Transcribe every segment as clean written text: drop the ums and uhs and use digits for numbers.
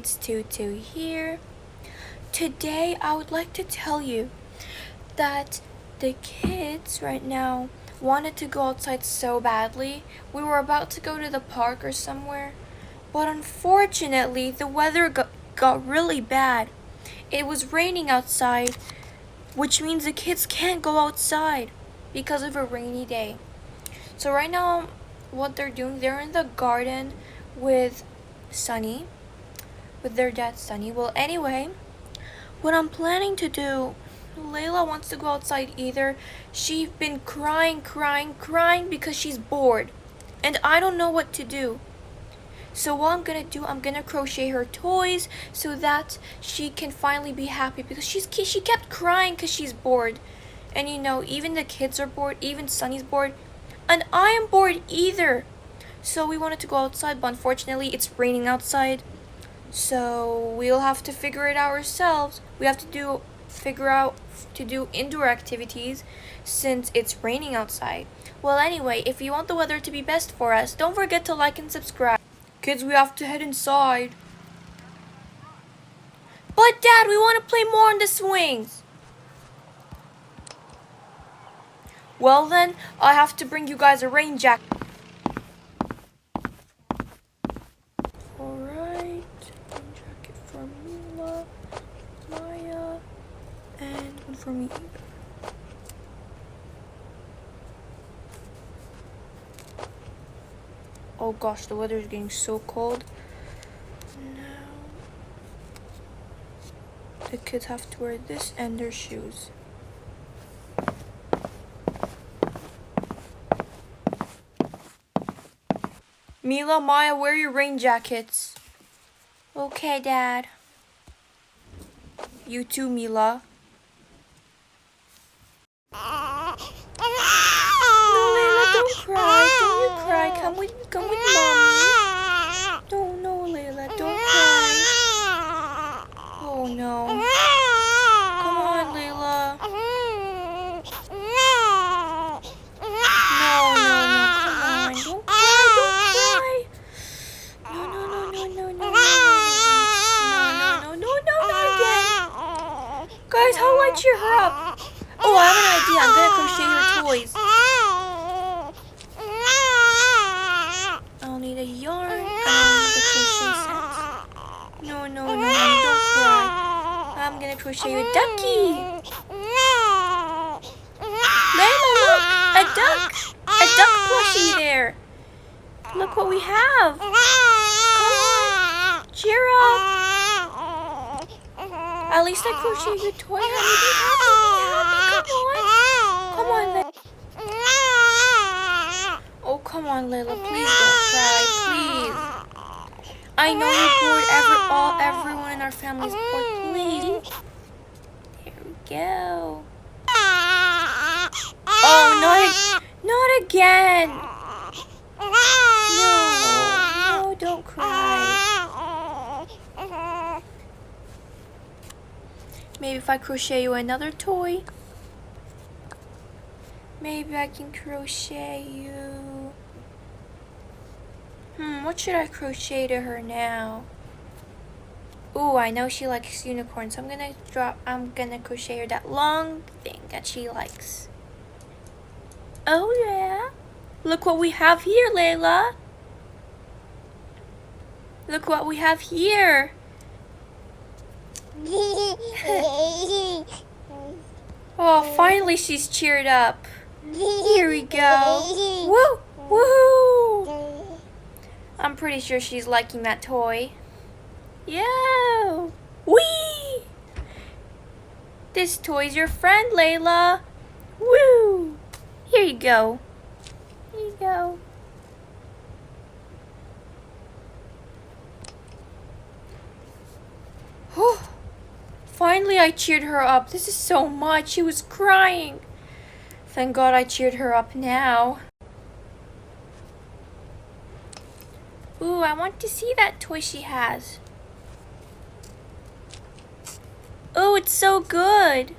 it's Tutu here. Today I would like to tell you that the kids right now wanted to go outside so badly. We were about to go to the park or somewhere, but unfortunately the weather got really bad. It was raining outside, which means the kids can't go outside because of a rainy day. So right now what they're doing, they're in the garden with Sunny, with their dad Sunny. Well, anyway, what I'm planning to do, Layla wants to go outside either. She's been crying because she's bored, and I don't know what to do. So what I'm gonna do, I'm gonna crochet her toys so that she can finally be happy, because she kept crying because she's bored. And you know, even the kids are bored, even Sunny's bored, and I am bored either. So we wanted to go outside, but unfortunately it's raining outside. So we'll have to figure it out ourselves. We have to figure out to do indoor activities since it's raining outside. Well, anyway, if you want the weather to be best for us, don't forget to like and subscribe. Kids, we have to head inside. But Dad, we want to play more on the swings. Well then, I have to bring you guys a rain jacket. Alright, rain jacket for Mila, Maya, and one for me. Oh gosh, the weather is getting so cold. Now, the kids have to wear this and their shoes. Mila, Maya, wear your rain jackets. Okay, Dad. You too, Mila. No, Layla, don't cry. Don't you cry. Come with Mommy. No, Layla, don't cry. Oh, no. Come on, Layla. No, come on. Don't cry. No, not again. Guys, how do I cheer her up? Oh, I have an idea. I'm gonna crochet her toys. I'll need a yarn and I'll need the crochet set. No, don't cry. I'm gonna crochet a ducky. Layla, look! A duck! A duck plushie there. Look what we have. Come on. Cheer up. At least I crocheted your toy, honey. Be happy. Come on, Layla. Oh, come on, Layla. Please don't cry. Please. I know you're bored. Everyone in our family is bored. Please. Here we go. Oh, not again. No, don't cry. Maybe if I crochet you another toy. Maybe I can crochet you. What should I crochet to her now? Ooh, I know she likes unicorns, so I'm gonna crochet her that long thing that she likes. Oh yeah. Look what we have here, Layla. Look what we have here. Oh, finally she's cheered up. Here we go. Woo! Woohoo! I'm pretty sure she's liking that toy. Yo! Whee! This toy's your friend, Layla. Woo! Here you go. Here you go. Whew. Finally, I cheered her up. This is so much. She was crying. Thank God I cheered her up now. Ooh, I want to see that toy she has. Oh, it's so good.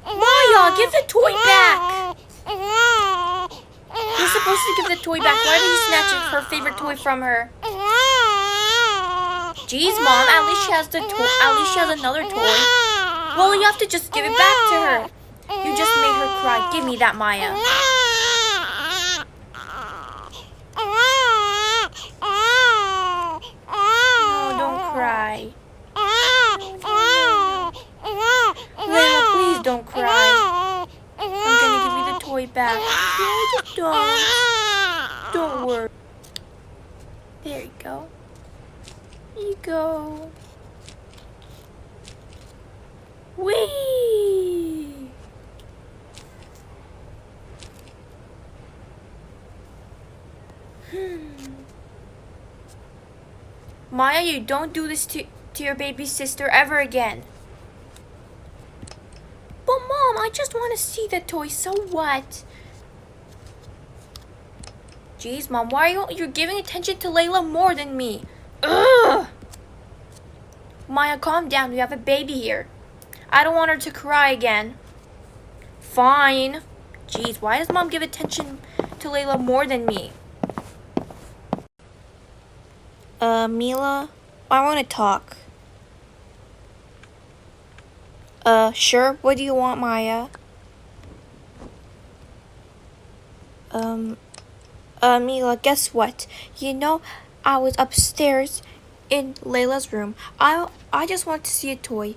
Maya, give the toy back. You're supposed to give the toy back? Why did you snatch her favorite toy from her? Jeez, Mom, at least she has the toy. At least she has another toy. Well, you have to just give it back to her. You just made her cry. Give me that, Maya. No, don't cry. Layla, please don't cry. I'm gonna give you the toy back. No, don't worry. There you go. Here you go. Whee! Maya, you don't do this to your baby sister ever again. But Mom, I just want to see the toy, so what? Jeez, Mom, why are you giving attention to Layla more than me? Ugh! Maya, calm down. We have a baby here. I don't want her to cry again. Fine. Jeez, why does Mom give attention to Layla more than me? Mila, I want to talk. Sure. What do you want, Maya? Mila, guess what? You know, I was upstairs in Layla's room. I just wanted to see a toy.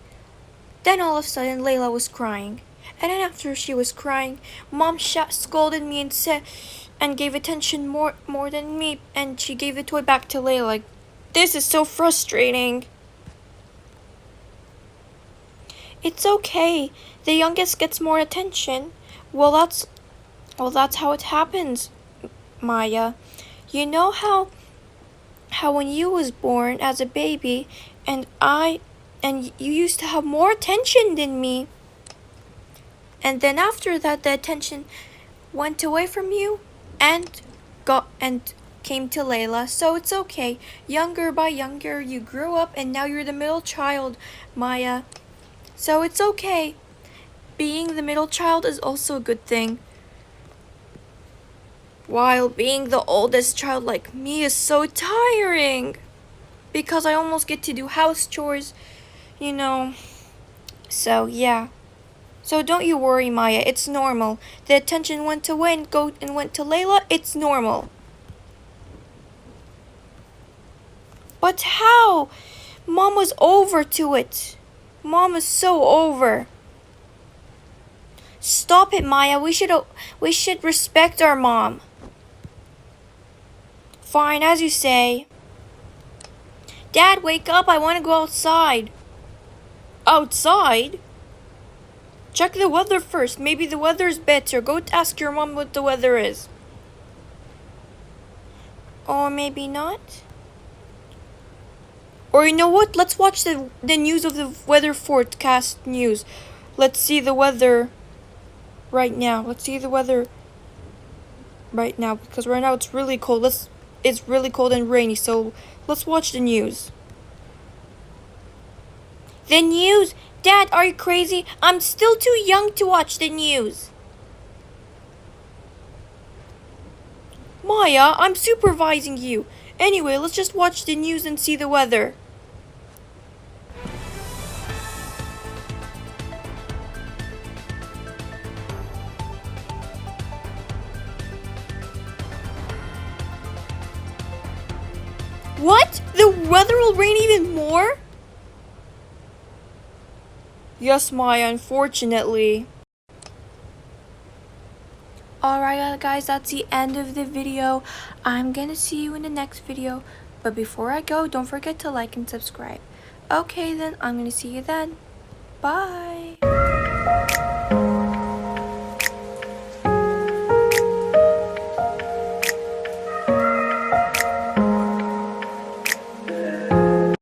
Then all of a sudden, Layla was crying. And then after she was crying, Mom scolded me and gave attention more than me, and she gave the toy back to Layla. This is so frustrating. It's okay. The youngest gets more attention. Well, that's how it happens, Maya. You know how when you was born as a baby and you used to have more attention than me. And then after that, the attention went away from you and came to Layla. So it's okay. Younger by younger, you grew up and now you're the middle child, Maya. So it's okay. Being the middle child is also a good thing. While being the oldest child like me is so tiring. Because I almost get to do house chores, you know. So yeah. So don't you worry, Maya. It's normal. The attention went away and went to Layla. It's normal. But how? Mom was over to it. Mom is so over. Stop it, Maya. We should respect our mom. Fine, as you say. Dad, wake up. I want to go outside. Outside? Check the weather first. Maybe the weather is better. Go ask your mom what the weather is. Or maybe not. Or you know what? Let's watch the news of the weather forecast news. Let's see the weather right now. Let's see the weather right now. Because right now it's really cold. It's really cold and rainy. So let's watch the news. The news? Dad, are you crazy? I'm still too young to watch the news. Maya, I'm supervising you. Anyway, let's just watch the news and see the weather. What? The weather will rain even more? Yes, Maya, unfortunately. Alright guys, that's the end of the video. I'm gonna see you in the next video. But before I go, don't forget to like and subscribe. Okay then, I'm gonna see you then. Bye.